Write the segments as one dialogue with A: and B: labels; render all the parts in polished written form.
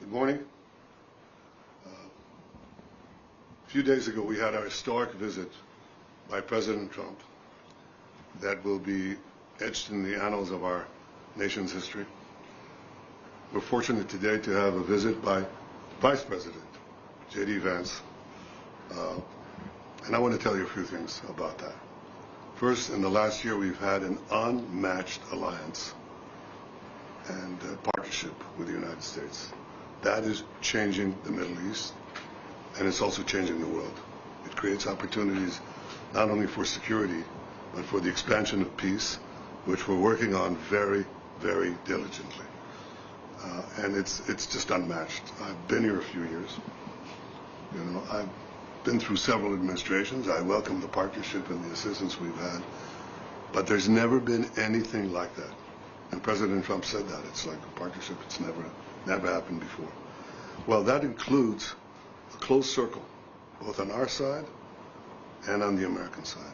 A: Good morning. A few days ago, we had our historic visit by President Trump that will be etched in the annals of our nation's history. We're fortunate today to have a visit by Vice President J.D. Vance, and I want to tell you a few things about that. First, in the last year, we've had an unmatched alliance and partnership with the United States. That is changing the Middle East, and it's also changing the world. It creates opportunities not only for security, but for the expansion of peace, which we're working on very, very diligently. And it's just unmatched. I've been here a few years. You know, I've been through several administrations. I welcome the partnership and the assistance we've had, but there's never been anything like that. And President Trump said that it's like a partnership. It's never happened before. Well, that includes a close circle, both on our side and on the American side.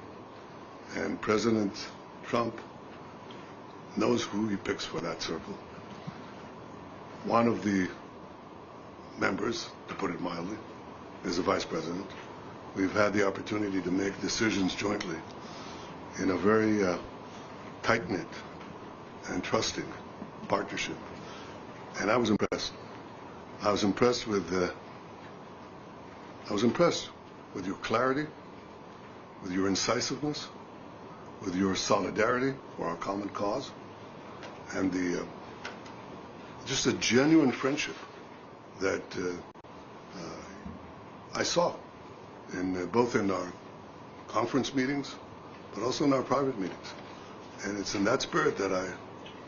A: And President Trump knows who he picks for that circle. One of the members, to put it mildly, is the Vice President. We've had the opportunity to make decisions jointly in a very tight-knit and trusting partnership. And I was impressed. I was impressed with your clarity, with your incisiveness, with your solidarity for our common cause, and just a genuine friendship that I saw both in our conference meetings, but also in our private meetings. And it's in that spirit that I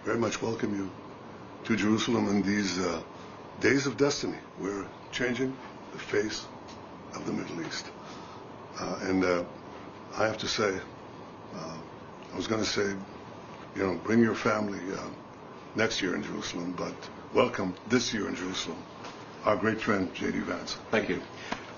A: very much welcome you to Jerusalem in these days of destiny. We're changing the face of the Middle East. And I have to say, I was going to say, you know, bring your family next year in Jerusalem, but welcome this year in Jerusalem, our great friend, J.D. Vance.
B: Thank you.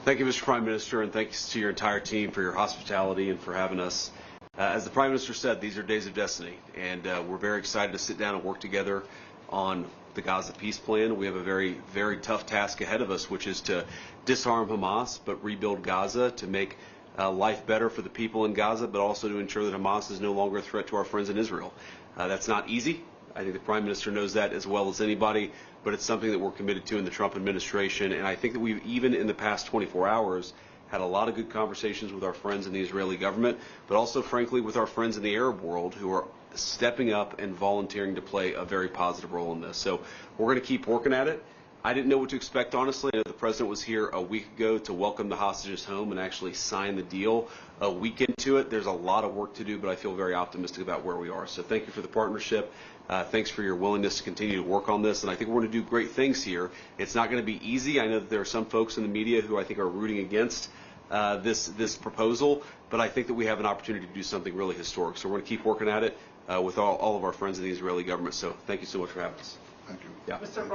B: Thank you, Mr. Prime Minister, and thanks to your entire team for your hospitality and for having us. As the Prime Minister said, these are days of destiny, and we're very excited to sit down and work together on the Gaza peace plan. We have a very, very tough task ahead of us, which is to disarm Hamas, but rebuild Gaza to make life better for the people in Gaza, but also to ensure that Hamas is no longer a threat to our friends in Israel. That's not easy. I think the Prime Minister knows that as well as anybody, but it's something that we're committed to in the Trump administration. And I think that we've, even in the past 24 hours, had a lot of good conversations with our friends in the Israeli government, but also, frankly, with our friends in the Arab world who are stepping up and volunteering to play a very positive role in this. So we're going to keep working at it. I didn't know what to expect, honestly. I know the President was here a week ago to welcome the hostages home and actually sign the deal. A week into it, there's a lot of work to do, but I feel very optimistic about where we are. So thank you for the partnership. Thanks for your willingness to continue to work on this. And I think we're going to do great things here. It's not going to be easy. I know that there are some folks in the media who I think are rooting against this proposal, but I think that we have an opportunity to do something really historic. So we're going to keep working at it with all of our friends in the Israeli government. So thank you so much for having us.
A: Thank you.
B: Yeah.
C: Mr.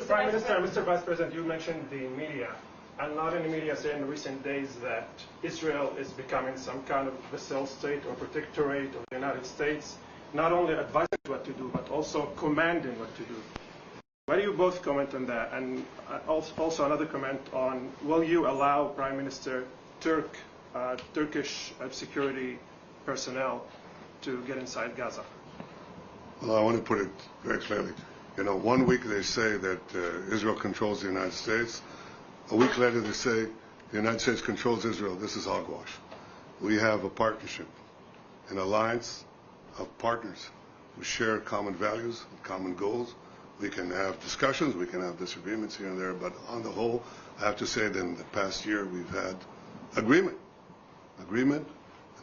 C: Prime Minister, Mr. Vice President, you mentioned the media, and not in the media say in recent days that Israel is becoming some kind of vassal state or protectorate of the United States, not only advising what to do, but also commanding what to do. Why do you both comment on that? And also another comment on, will you allow Prime Minister Turkish security personnel to get inside Gaza?
A: Well, I want to put it very clearly. You know, 1 week they say that Israel controls the United States. A week later they say the United States controls Israel. This is hogwash. We have a partnership, an alliance of partners who share common values and common goals. We can have discussions, we can have disagreements here and there, but on the whole, I have to say that in the past year we've had agreement,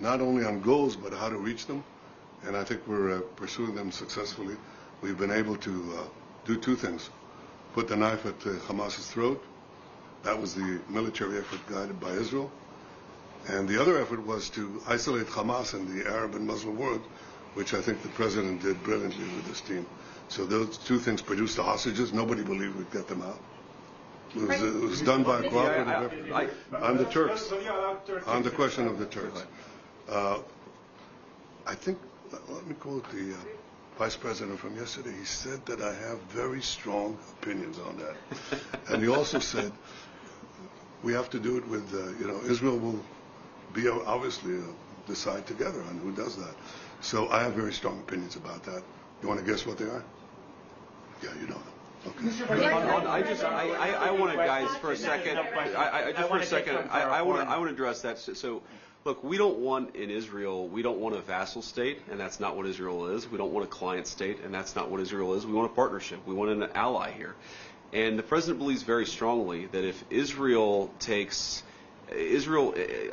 A: not only on goals, but how to reach them. And I think we're pursuing them successfully. We've been able to do two things. Put the knife at Hamas's throat. That was the military effort guided by Israel. And the other effort was to isolate Hamas in the Arab and Muslim world, which I think the President did brilliantly with his team. So those two things produced the hostages. Nobody believed we'd get them out. It was done by a cooperative effort. On the Turks, on the question of the Turks. I think, let me quote the vice president from yesterday, he said that I have very strong opinions on that. And he also said we have to do it with, Israel will be obviously decide together on who does that. So I have very strong opinions about that. You want to guess what they are? Yeah, you know them. Okay.
B: I want to, guys, for a second. I want to address that. So, look, we don't want in Israel. We don't want a vassal state, and that's not what Israel is. We don't want a client state, and that's not what Israel is. We want a partnership. We want an ally here. And the president believes very strongly that if Israel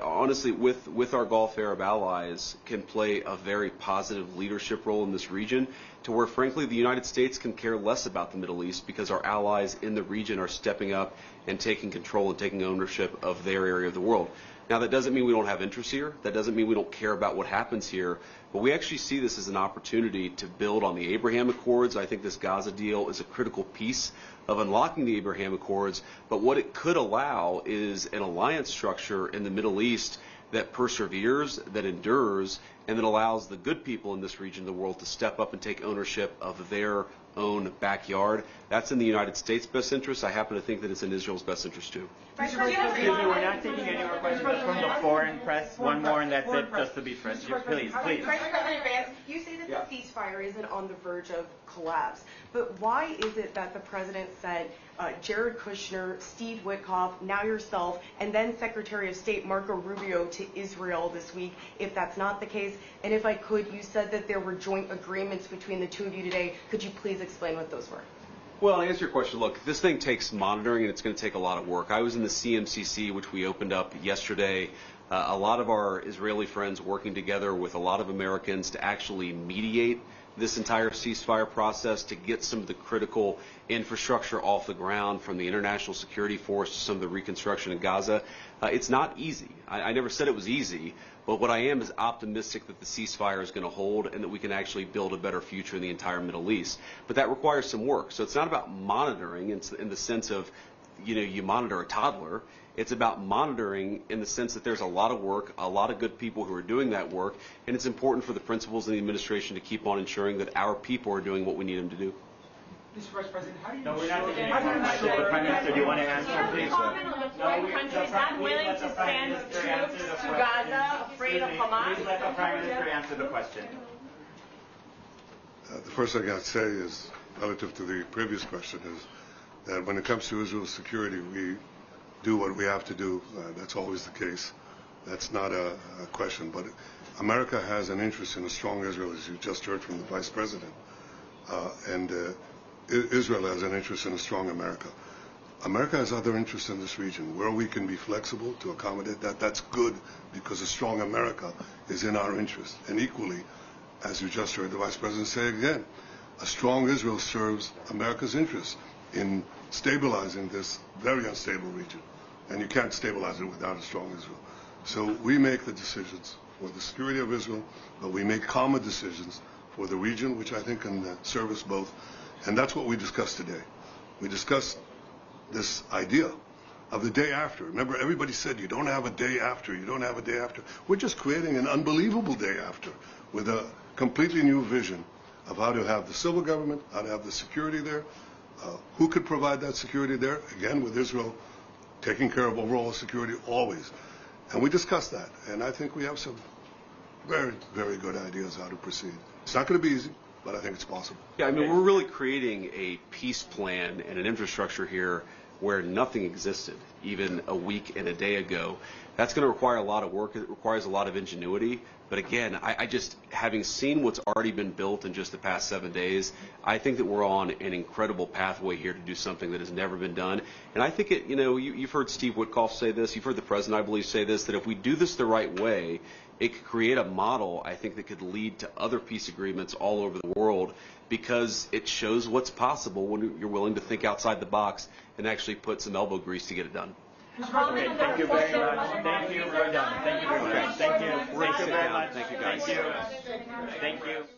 B: honestly, with our Gulf Arab allies, can play a very positive leadership role in this region, to where, frankly, the United States can care less about the Middle East because our allies in the region are stepping up and taking control and taking ownership of their area of the world. Now, that doesn't mean we don't have interests here. That doesn't mean we don't care about what happens here. But we actually see this as an opportunity to build on the Abraham Accords. I think this Gaza deal is a critical piece of unlocking the Abraham Accords. But what it could allow is an alliance structure in the Middle East that perseveres, that endures, and that allows the good people in this region of the world to step up and take ownership of their own backyard. That's in the United States' best interest. I happen to think that it's in Israel's best interest too.
D: Excuse me, we're not taking any more questions from the foreign press. One more and that's it, just to be fresh. Please.
E: President Vance, you say that the ceasefire isn't on the verge of collapse, but why is it that the president said Jared Kushner, Steve Witkoff, now yourself, and then Secretary of State Marco Rubio to Israel this week, if that's not the case? And if I could, you said that there were joint agreements between the two of you today. Could you please explain what those were?
B: Well, to answer your question, look, this thing takes monitoring and it's going to take a lot of work. I was in the CMCC, which we opened up yesterday. A lot of our Israeli friends working together with a lot of Americans to actually mediate this entire ceasefire process, to get some of the critical infrastructure off the ground, from the International Security Force to some of the reconstruction in Gaza. It's not easy. I never said it was easy, but what I am is optimistic that the ceasefire is going to hold and that we can actually build a better future in the entire Middle East. But that requires some work. So it's not about monitoring in the sense of, you monitor a toddler. It's about monitoring in the sense that there's a lot of work, a lot of good people who are doing that work, and it's important for the principals in the administration to keep on ensuring that our people are doing what we need them to do.
F: Mr. Vice President, how do you
D: No, we're not taking any more questions. Prime Minister, do you want to answer, please?
E: Comment on the foreign countries not willing to send troops to Gaza, afraid of Hamas?
D: Please let the Prime Minister answer the question.
A: The first thing I'd say is, relative to the previous question, is that when it comes to Israel's security, we do what we have to do. That's always the case. That's not a question. But America has an interest in a strong Israel, as you just heard from the Vice President. And Israel has an interest in a strong America. America has other interests in this region. Where we can be flexible to accommodate that, that's good, because a strong America is in our interest. And equally, as you just heard the Vice President say again, a strong Israel serves America's interests in stabilizing this very unstable region. And you can't stabilize it without a strong Israel. So we make the decisions for the security of Israel, but we make common decisions for the region, which I think can serve us both. And that's what we discussed today. We discussed this idea of the day after. Remember, everybody said you don't have a day after, you don't have a day after. We're just creating an unbelievable day after with a completely new vision of how to have the civil government, how to have the security there, who could provide that security there, again with Israel taking care of overall security always. And we discussed that, and I think we have some very, very good ideas how to proceed. It's not going to be easy, but I think it's possible.
B: Yeah, I mean, we're really creating a peace plan and an infrastructure here where nothing existed even a week and a day ago. That's going to require a lot of work. It requires a lot of ingenuity. But again, I just, having seen what's already been built in just the past 7 days, I think that we're on an incredible pathway here to do something that has never been done. And I think you've heard Steve Witkoff say this, you've heard the President, I believe, say this, that if we do this the right way, it could create a model, I think, that could lead to other peace agreements all over the world, because it shows what's possible when you're willing to think outside the box and actually put some elbow grease to get it done.
D: Okay, thank you very much. Thank you. We're done. Thank you very much. Thank you.
B: We're
D: Thank you very much.
B: Thank you, guys.
D: Thank you. Thank you.